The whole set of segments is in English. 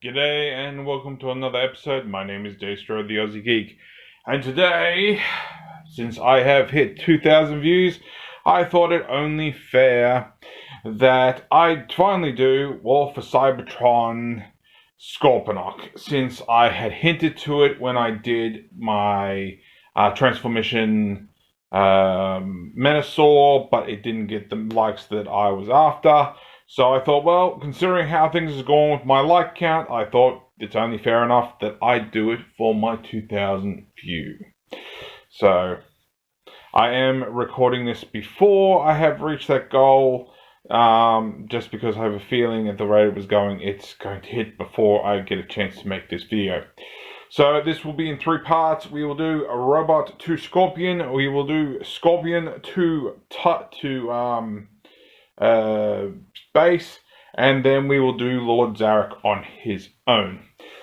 G'day and welcome to another episode. My name is Daethstro, the Aussie Geek. And today, since I have hit 2,000 views, I thought it only fair that I finally do for Cybertron Scorponok, since I had hinted to it when I did my transformation Menasor, but it didn't get the likes that I was after. So I thought, well, considering how things are going with my like count, I thought it's only fair enough that I do it for my 2,000 view. So I am recording this before I have reached that goal, just because I have a feeling at the rate it was going, it's going to hit before I get a chance to make this video. So this will be in 3 parts. We will do a robot to Scorpion. We will do Scorpion to base, and then we will do Lord Zarek on his own.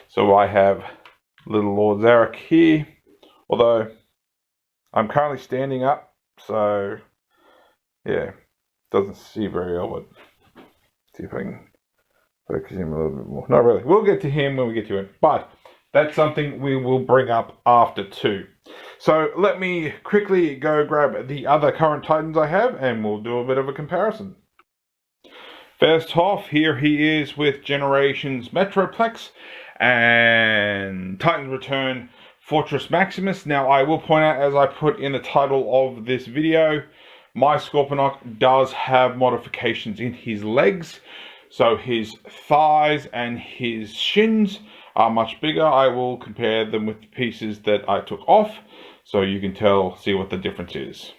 So I have little Lord Zarek here, although I'm currently standing up, so yeah, doesn't see very well, but see if I can focus him a little bit more. Not really. We'll get to him when we get to him, but that's something we will bring up after too. So let me quickly go grab the other current Titans I have, and we'll do a bit of a comparison. First off, here he is with Generations Metroplex and Titans Return Fortress Maximus. Now, I will point out, as I put in the title of this video, my Scorponok does have modifications in his legs. So his thighs and his shins are much bigger. I will compare them with the pieces that I took off, so you can see what the difference is.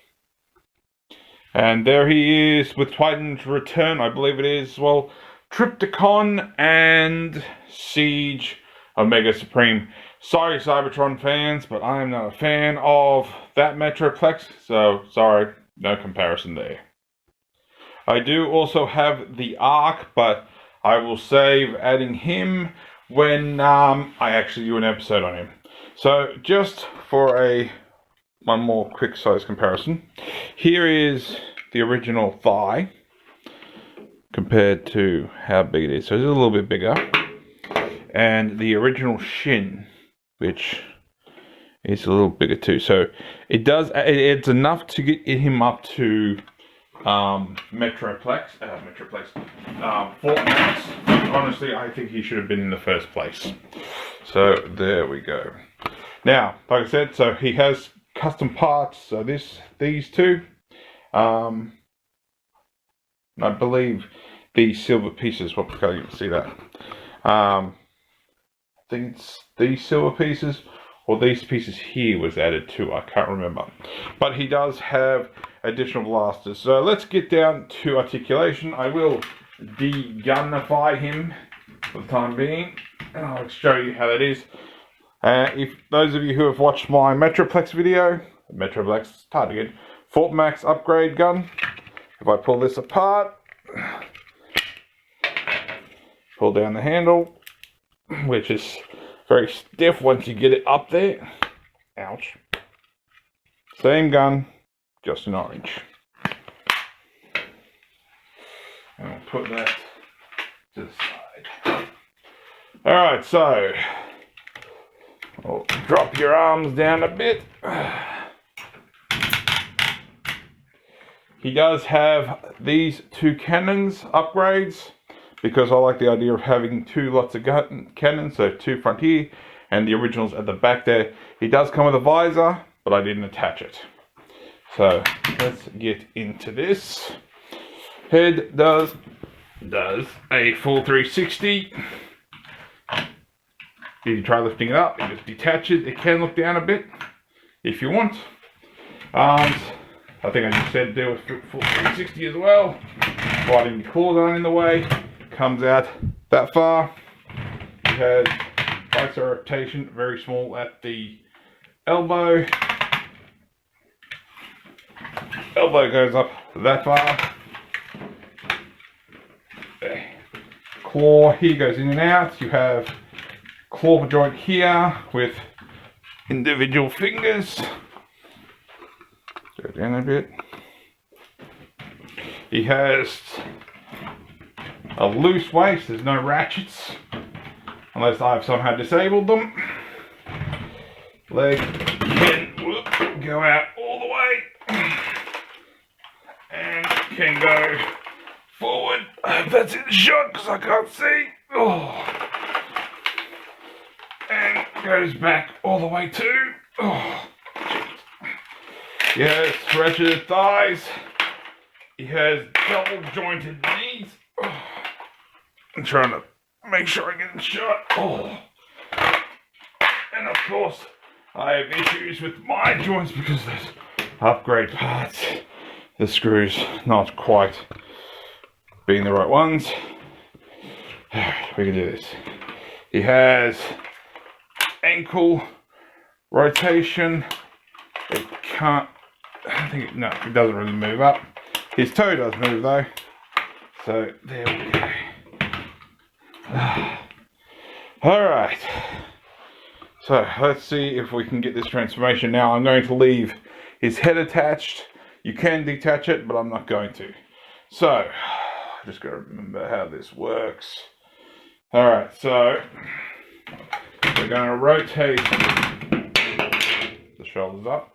And there he is with Titans Return, I believe it is, well, Triptychon and Siege Omega Supreme. Sorry, Cybertron fans, but I am not a fan of that Metroplex, so sorry, no comparison there. I do also have the Arc, but I will save adding him when I actually do an episode on him. So just for one more quick size comparison. Here is the original thigh compared to how big it is. So it's a little bit bigger. And the original shin, which is a little bigger too. So it's enough to get him up to Metroplex, Fort Max. Honestly, I think he should have been in the first place. So there we go. Now, like I said, so he has custom parts. So these two, I believe these silver pieces. What can't even see that? I think it's these silver pieces, or these pieces here was added too. I can't remember. But he does have additional blasters. So let's get down to articulation. I will de-gunify him for the time being, and I'll show you how that is. If those of you who have watched my Metroplex video, Fort Max upgrade gun, if I pull this apart, pull down the handle, which is very stiff once you get it up there. Ouch. Same gun, just in orange. And I'll put that to the side. Alright, so I'll drop your arms down a bit. He does have these 2 cannons upgrades, because I like the idea of having 2 lots of cannons, so 2 front here, and the originals at the back there. He does come with a visor, but I didn't attach it. So let's get into this. Head does a full 360. If you try lifting it up, it just detaches. It can look down a bit if you want. Arms, I think I just said do a full 360 as well. Sliding the claws aren't in the way. Comes out that far. It has visor rotation, very small at the elbow. Elbow goes up that far. There. Claw here goes in and out. You have claw joint here with individual fingers. Go down a bit. He has a loose waist, there's no ratchets unless I've somehow disabled them. Leg can go out all the way and can go forward. I hope that's in the shot because I can't see. Oh. And goes back all the way too. Oh. He has stretched thighs. He has double jointed knees. Oh. I'm trying to make sure I get the shot. Oh. And of course, I have issues with my joints because there's upgrade parts. The screws not quite being the right ones. We can do this. He has ankle rotation. It can't. I think no, it doesn't really move up. His toe does move though. So there we go. Alright. So let's see if we can get this transformation. Now I'm going to leave his head attached. You can detach it, but I'm not going to. So, just got to remember how this works. Alright, so we're going to rotate the shoulders up.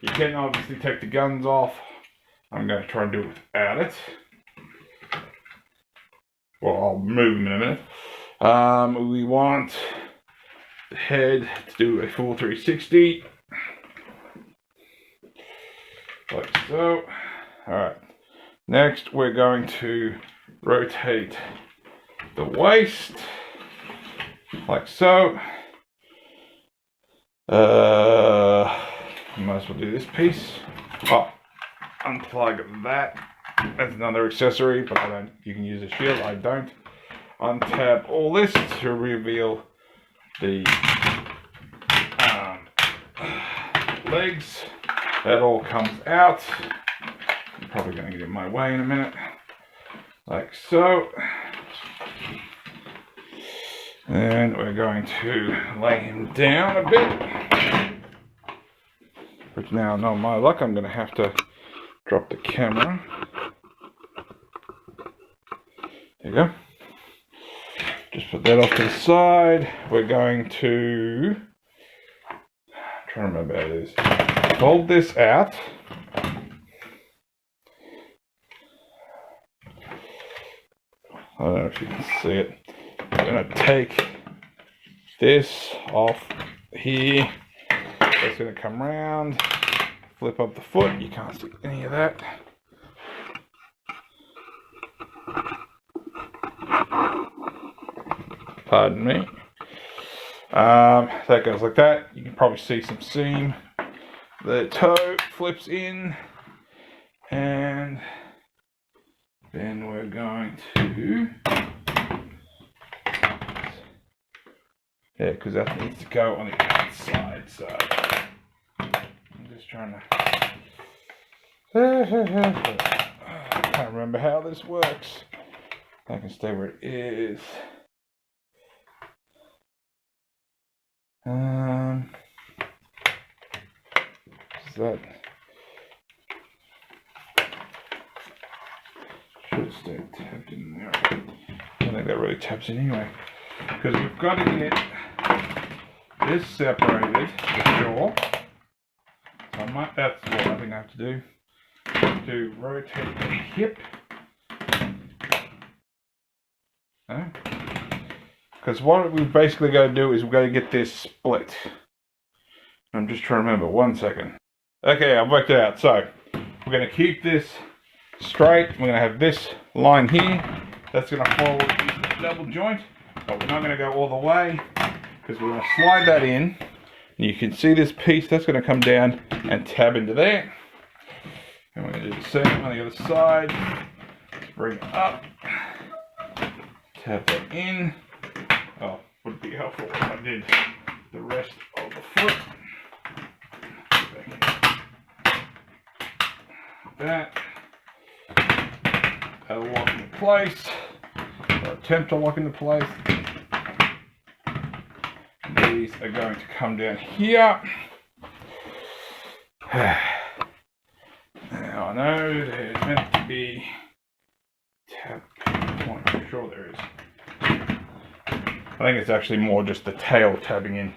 You can obviously take the guns off. I'm going to try and do it without it. Well, I'll move them in a minute. We want the head to do a full 360. Like so. Alright. Next, we're going to rotate the waist. Like so. Might as well do this piece. Oh, unplug that. That's another accessory, but I don't. You can use a shield. I don't. Untab all this to reveal the legs. That all comes out. I'm probably going to get in my way in a minute. Like so. And we're going to lay him down a bit. Which now, no my luck, I'm going to have to drop the camera. There you go. Just put that off to the side. We're going to, I'm trying to remember how it is. Fold this out. I don't know if you can see it. I'm going to take this off here. It's going to come around, flip up the foot. You can't see any of that. Pardon me. That goes like that. You can probably see some seam. The toe flips in, and then we're going to, yeah, because that needs to go on the outside. So I'm just trying to. I can't remember how this works. I can stay where it is. That should stay tapped in there. I don't think that really taps in anyway, because we've got to get this separated for sure. So that's what I think I have to do. To rotate the hip. Because what we've basically got to do is we've got to get this split. I'm just trying to remember. 1 second. Okay, I've worked it out. So we're going to keep this straight. We're going to have this line here. That's going to follow the double joint. But we're not going to go all the way, because we're going to slide that in. And you can see this piece. That's going to come down and tab into there. And we're going to do the same on the other side. Bring it up. Tab that in. Oh, would be helpful if I did the rest of the foot. That. That'll lock into place, or attempt to lock into place. These are going to come down here. Now I know there's meant to be tab point. I'm sure there is. I think it's actually more just the tail tabbing in.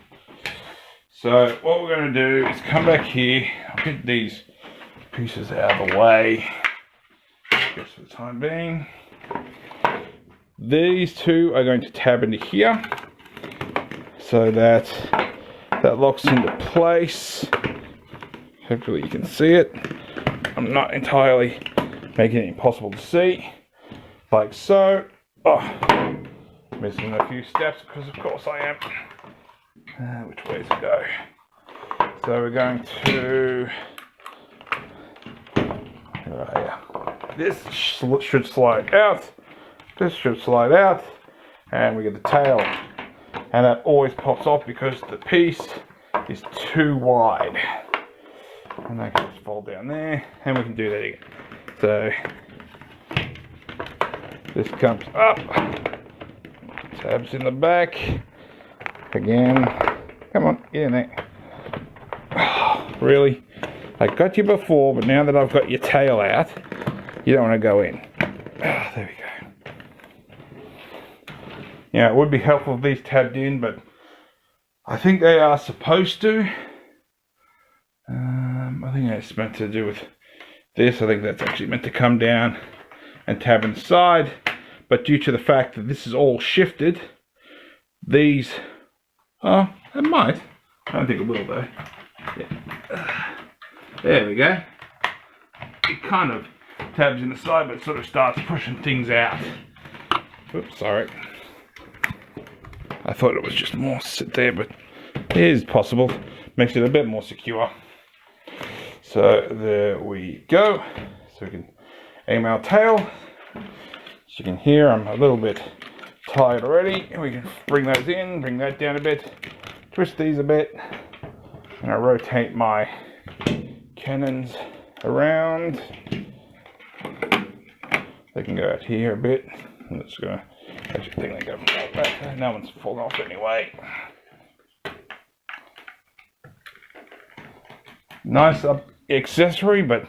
So what we're going to do is come back here. I'll get these pieces out of the way just for the time being. These two are going to tab into here so that locks into place. Hopefully you can see it. I'm not entirely making it impossible to see. Like so. Oh, missing a few steps because of course I am. Which way does it go? So we're going to... This should slide out. This should slide out. And we get the tail. And that always pops off because the piece is too wide. And that can just fold down there. And we can do that again. So this comes up. Tabs in the back. Again. Come on, get in there. Oh, really? I got you before, but now that I've got your tail out, you don't want to go in. Oh, there we go. Yeah, it would be helpful if these tabbed in, but I think they are supposed to. I think it's meant to do with this. I think that's actually meant to come down and tab inside. But due to the fact that this is all shifted, these... Oh, it might. I don't think it will though. Yeah. There we go. It kind of tabs in the side, but it sort of starts pushing things out. Oops, sorry. I thought it was just more sit there, but it is possible. Makes it a bit more secure. So there we go. So we can aim our tail. As you can hear, I'm a little bit tired already. And we can bring those in, bring that down a bit, twist these a bit, and I rotate my cannons around. They can go out here a bit. I'm just gonna actually think they go like that. No one's falling off anyway. Nice accessory, but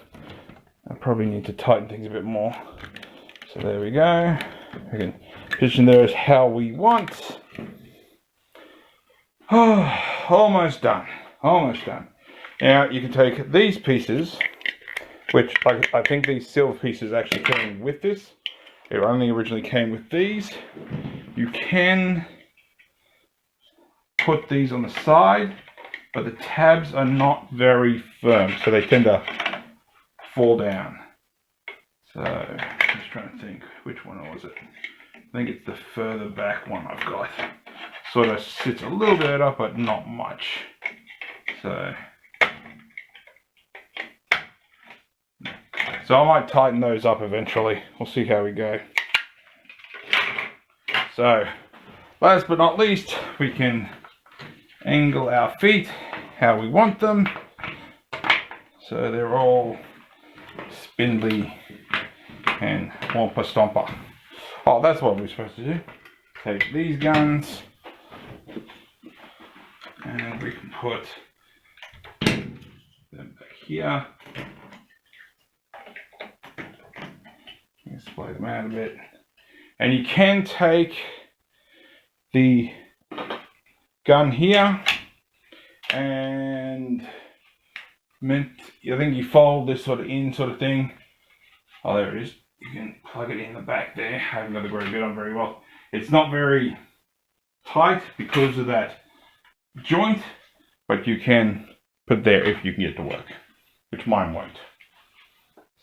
I probably need to tighten things a bit more. So there we go. We can position those how we want. Oh, almost done. Almost done. Now you can take these pieces, which I think these silver pieces actually came with this. It only originally came with these. You can put these on the side, but the tabs are not very firm, so they tend to fall down. So I'm just trying to think, which one was it? I think it's the further back one I've got. Sort of sits a little bit up, but not much. So I might tighten those up eventually. We'll see how we go. So, last but not least, we can angle our feet how we want them. So they're all spindly and womper stomper. Oh, that's what we're supposed to do. Take these guns and we can put them back here. Splay them out a bit. And you can take the gun here and I think you fold this sort of in sort of thing. Oh, there it is. You can plug it in the back there. I haven't got the grey bit on very well. It's not very tight because of that joint, but you can put it there if you can get it to work, which mine won't.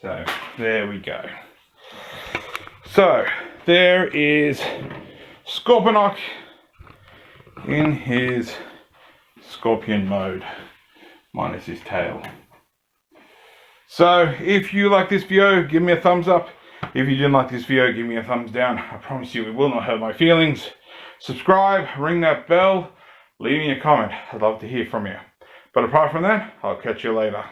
So there we go. So there is Scorponok in his scorpion mode, minus his tail. So if you like this video, give me a thumbs up. If you didn't like this video, give me a thumbs down. I promise you it will not hurt my feelings. Subscribe, ring that bell, leave me a comment. I'd love to hear from you. But apart from that, I'll catch you later.